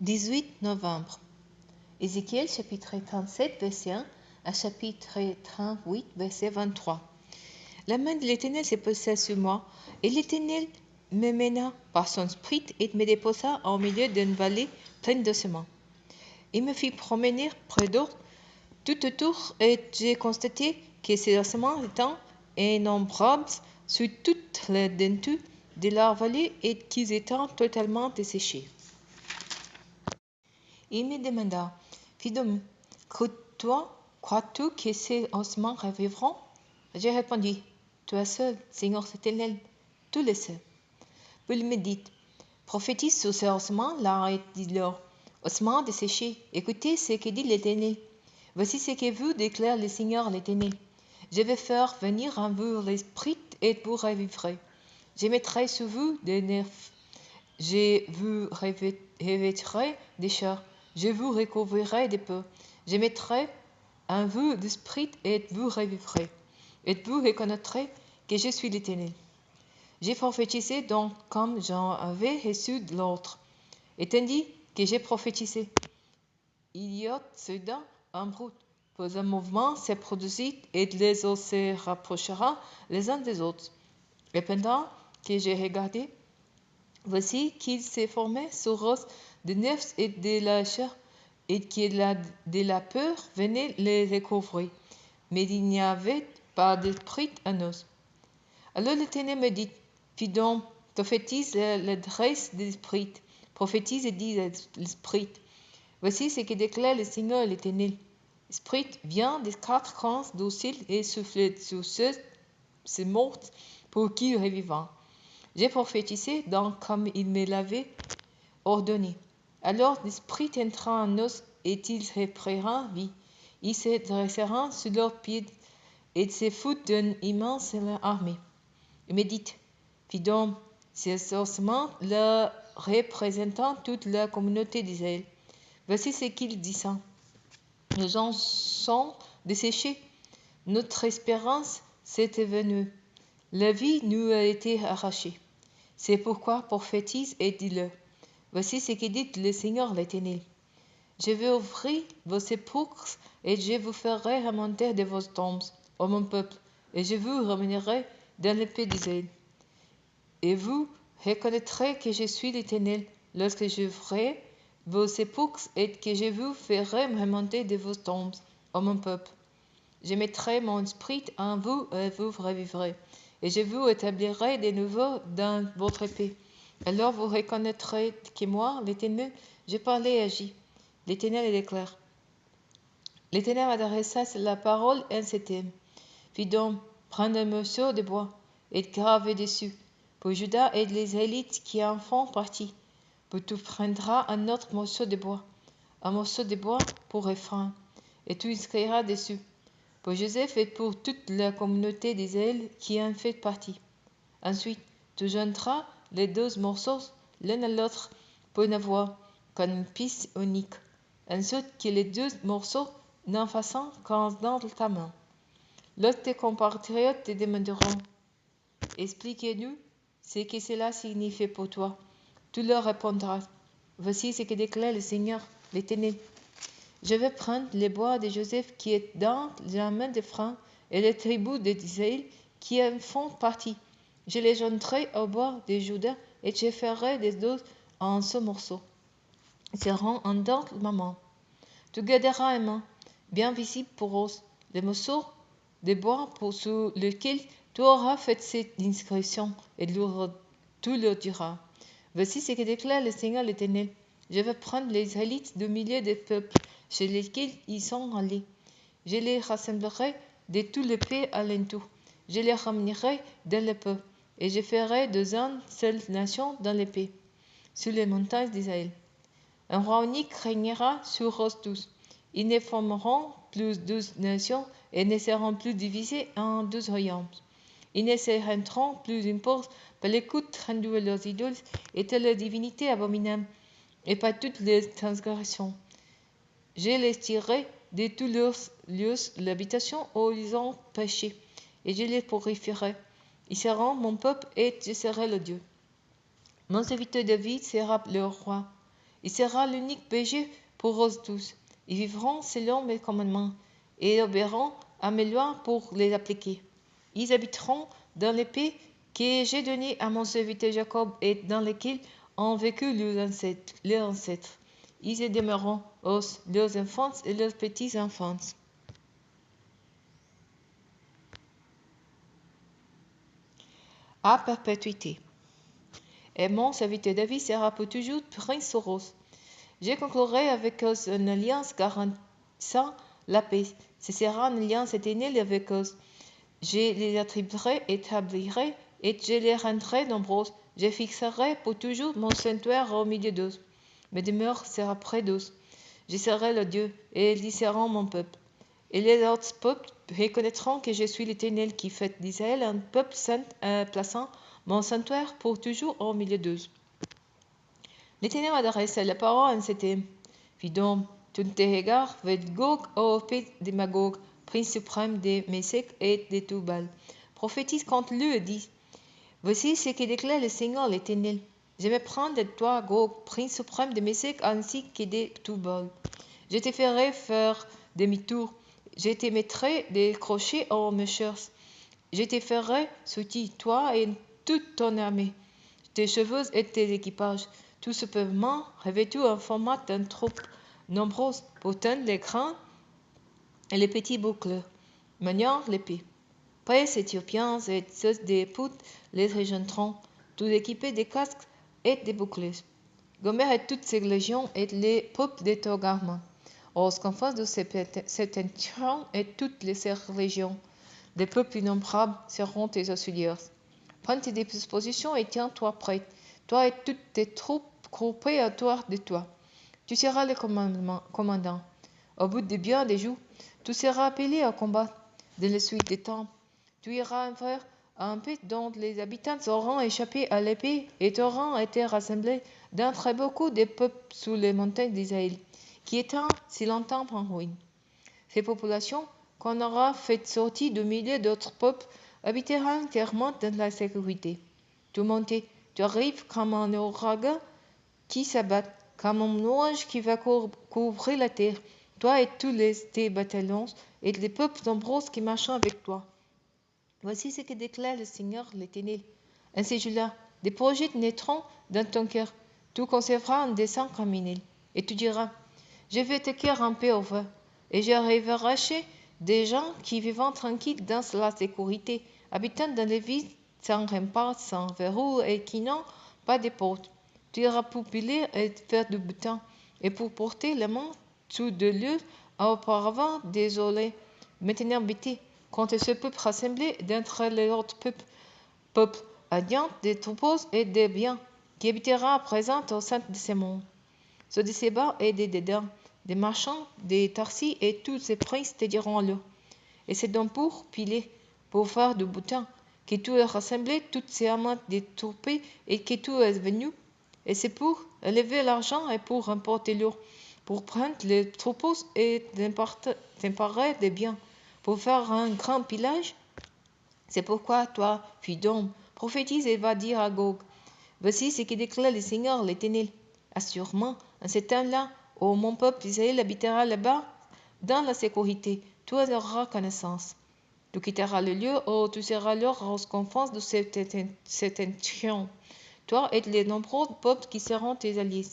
18 novembre. Ézéchiel chapitre 37, verset 1 à chapitre 38, verset 23. La main de l'Éternel s'est posée sur moi, et l'Éternel me mena par son esprit et me déposa au milieu d'une vallée pleine d'ossements. Il me fit promener près d'eux tout autour, et j'ai constaté que ces ossements étaient innombrables sur toute l'étendue de la vallée et qu'ils étaient totalement desséchés. Il me demanda, fils d'homme, crois-tu que ces ossements revivront? J'ai répondu, toi seul, Seigneur éternel, tu le sais. Puis il me dit, prophétise sur ces ossements-là et dis-leur, ossements desséchés, écoutez ce que dit l'Éternel. Voici ce que vous déclare le Seigneur l'Éternel. Je vais faire venir en vous l'esprit et vous revivrez. Je mettrai sur vous des nerfs. Je vous revêtirai des chair. Je vous recouvrirai de peau. Je mettrai en vous l'esprit et vous revivrez. Et vous reconnaîtrez que je suis l'Éternel. J'ai prophétisé donc comme j'en avais reçu de l'autre. Et tandis que j'ai prophétisé, il y a soudain un bruit, puis un mouvement s'est produit et les eaux se rapprochera les uns des autres. Et pendant que j'ai regardé, voici qu'il s'est formé sur eux de nerfs et de la chair, et que de la peur venait les recouvrir. Mais il n'y avait pas d'esprit en eux. Alors l'Éternel me dit, fils d'homme, prophétise l'adresse de l'esprit, prophétise et dis à l'esprit. Voici ce que déclare le Seigneur l'Éternel. L'esprit vient des 4 coins du ciel et souffle sur ceux morts pour qu'ils revivent. J'ai prophétisé donc comme il me l'avait ordonné. Alors l'esprit entra en nous et ils reprirent vie. Ils se dressèrent sur leurs pieds et se foutent d'une immense armée. Il me dit, fils d'homme, ces ossements-là représentant toute la communauté d'Israël. Voici ce qu'ils disent. Nos gens sont desséchés. Notre espérance s'est évanouie. La vie nous a été arrachée. C'est pourquoi prophétise et dis-le. Voici ce que dit le Seigneur l'Éternel. Je vais ouvrir vos sépulcres et je vous ferai remonter de vos tombes, ô mon peuple, et je vous ramènerai dans le pays d'Israël. Et vous reconnaîtrez que je suis l'Éternel lorsque j'ouvrirai vos sépulcres et que je vous ferai remonter de vos tombes, ô mon peuple. Je mettrai mon esprit en vous et vous revivrez, et je vous établirai de nouveau dans votre paix. Alors vous reconnaîtrez que moi, l'Éternel, je parle et agis. L'Éternel est clair. L'Éternel adressa la parole en ces termes. Fils d'homme, prends un morceau de bois et grave dessus. Pour Judas et les Israélites qui en font partie, puis tu prendras un autre morceau de bois, un morceau de bois pour Ephraim, et tu écriras dessus, pour Joseph et pour toute la communauté d'Israël qui en fait partie. Ensuite, tu joindras les 12 morceaux l'un à l'autre pour ne voir qu'une pièce unique, en sorte que les 12 morceaux n'en fassent qu'un dans ta main. Lorsque tes compatriotes te demanderont, expliquez-nous ce que cela signifie pour toi. Tu leur répondras, voici ce que déclare le Seigneur, l'Éternel. Je vais prendre le bois de Joseph qui est dans la main d'Ephraim et les tribus d'Israël qui en font partie. Je les joindrai au bois de Juda et je ferai des 12 en ce morceau. Ils seront en dans ma main. Tu garderas un main bien visible pour eux, le morceau de bois sur lequel tu auras fait cette inscription et tu leur diras. Voici ce que déclare le Seigneur l'Éternel. Je vais prendre les Israélites du milieu des peuples chez lesquels ils sont allés. Je les rassemblerai de tous les pays alentour. Je les ramènerai dans le peuple, et je ferai de une seule nation dans les pays, sur les montagnes d'Israël. Un roi unique régnera sur eux tous. Ils ne formeront plus 12 nations et ne seront plus divisés en 12 royaumes. Ils ne se rendront plus impôts par les coups rendus à leurs idoles et à leurs divinités abominables, et par toutes les transgressions. Je les tirerai de tous leurs lieux l'habitation où ils ont péché, et je les purifierai. Ils seront mon peuple et je serai le Dieu. Mon serviteur David sera leur roi. Il sera l'unique berger pour eux tous. Ils vivront selon mes commandements et obéiront à mes lois pour les appliquer. Ils habiteront dans les pays que j'ai donnés à mon serviteur Jacob et dans lesquels ont vécu leurs ancêtres. Ils y demeureront, leurs enfants et leurs petits-enfants. À perpétuité. Et mon serviteur David sera pour toujours prince sur eux. Je conclurai avec eux une alliance garantissant la paix. Ce sera une alliance éternelle avec eux. Je les établirai et je les rendrai nombreuses. Je fixerai pour toujours mon sanctuaire au milieu d'eux. Ma demeure sera près d'eux. Je serai le Dieu, et ils seront mon peuple. Et les autres peuples reconnaîtront que je suis l'Éternel qui fait d'Israël un peuple saint, plaçant mon sanctuaire pour toujours au milieu d'eux. L'Éternel m'adressa la parole en ces termes. Fis donc, tu ne te regardes vers Gog au pays de Magog, prince suprême de Meshech et de Tubal. Prophétise contre lui et dis, voici ce que déclare le Seigneur l'Éternel. Je vais prendre de toi, Gog, prince suprême de Meshech, ainsi que de Tubal. Je te ferai faire demi-tour. Je te mettrai des crochets aux mèches. Je te ferai sortir, toi et toute ton armée, tes chevaux et tes équipages, tout ce peuplement revêtu en format d'une troupe nombreuse, portant les grands et les petits boucles, maniant l'épée. Près les Éthiopiens et ceux des poutres les rejoindront, tous équipés des casques et des boucliers. Gomer et toutes ses légions et les peuples de Togarma. Aux confins de septentrion et toutes les régions, des peuples innombrables seront tes auxiliaires. Prends tes dispositions et tiens-toi prêt, toi et toutes tes troupes groupées autour de toi. Tu seras le commandant. Au bout de bien des jours, tu seras appelé à combattre. Dans la suite des temps, tu iras vers un pays dont les habitants auront échappé à l'épée et auront été rassemblés d'entre beaucoup de peuples sous les montagnes d'Israël, qui étaient si longtemps en ruine. Ces populations, qu'on aura fait sortir de milliers d'autres peuples, habiteront entièrement dans la sécurité. Tu montes, tu arrives comme un ouragan qui s'abat, comme un nuage qui va couvrir la terre, toi et tous tes bataillons et les peuples nombreux qui marchent avec toi. Voici ce que déclare le Seigneur l'Éternel. En ces jours-là, des projets naîtront dans ton cœur. Tu conserveras un dessein criminel. Et tu diras, je vais te cueillir en paix au vent, et je réveillerai des gens qui vivent tranquilles dans la sécurité, habitant dans les villes sans remparts, sans verrous et qui n'ont pas de portes. Tu iras pour piler et faire du butin, et pour porter les mains sous de lieux auparavant désolés, maintenant habités, contre ce peuple rassemblé d'entre les autres peuples, ayant des troupeaux et des biens, qui habitera à présent au sein de ces monts. Ceux de Séba et des Dédans, des marchands, des Tarsis et tous ces princes te diront là. Et c'est donc pour piler, pour faire du butin, que tu es rassemblé toutes ces amantes des troupes et que tu es venu. Et c'est pour élever l'argent et pour emporter l'or, pour prendre les troupeaux et t'emparer des biens, pour faire un grand pillage. C'est pourquoi toi, fille d'homme, prophétise et va dire à Gog, voici ce que déclare le Seigneur l'Éternel. Assurément, en ce temps-là, où mon peuple Israël habitera là-bas, dans la sécurité, tu auras connaissance. Tu quitteras le lieu où tu seras alors aux confins de septentrion, toi et les nombreux peuples qui seront tes alliés.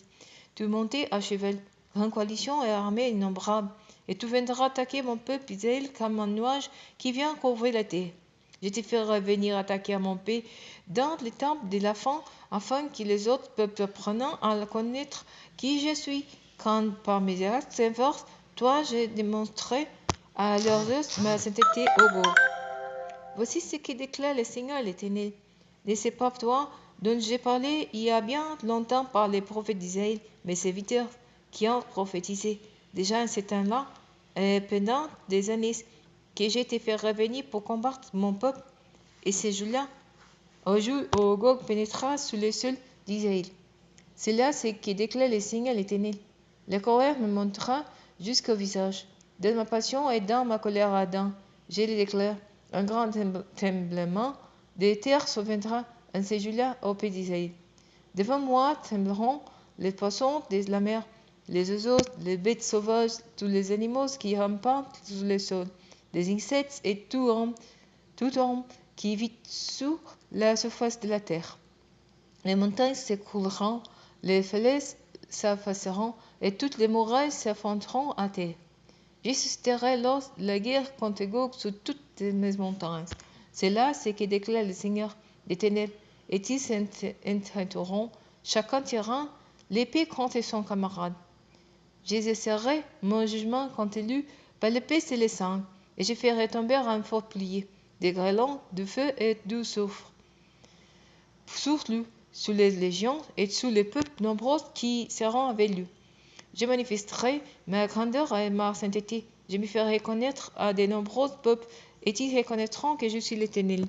Tu montais à cheval, grande coalition et armée innombrable, et tu viendras attaquer mon peuple Israël comme un nuage qui vient couvrir la terre. Je te ferai venir attaquer mon pays dans les temples de la fin, afin que les autres peuples apprenant à connaître qui je suis, quand par mes actes et forces, toi je démontrerai à leurs yeux ma sainteté au Gog. Voici ce que déclare le Seigneur l'Éternel. Ne sais pas toi dont j'ai parlé il y a bien longtemps par les prophètes d'Israël, mes serviteurs, qui ont prophétisé déjà en ce temps-là, et pendant des années, que je te ferai revenir pour combattre mon peuple. Et ces jours-là, au jour où Gog pénétrera sous le sol d'Israël. C'est là ce que déclare le Seigneur l'Éternel. La colère me montera jusqu'au visage. Dans ma passion et dans ma colère ardente, je le déclare. Un grand tremblement des terres surviendra en ces jours-là au pays d'Israël. Devant moi trembleront les poissons de la mer, les oiseaux, les bêtes sauvages, tous les animaux qui rampent sur le sol, les insectes et tout homme qui vit sur la surface de la terre. Les montagnes s'écrouleront, les falaises s'effaceront et toutes les murailles s'effondreront à terre. Je susciterai alors la guerre contre Gog sur toutes mes montagnes. C'est là ce que déclare le Seigneur des Ténèbres. Et ils s'interrompent, chacun tirant l'épée contre son camarade. J'exercerai mon jugement contre lui par l'épée et le sang, et je ferai tomber un fort bouclier, des grêlons, du feu et du soufre sur lui, sur les légions et sur les peuples nombreux qui seront avec lui. Je manifesterai ma grandeur et ma sainteté. Je me ferai connaître à de nombreux peuples, et ils reconnaîtront que je suis l'Éternel.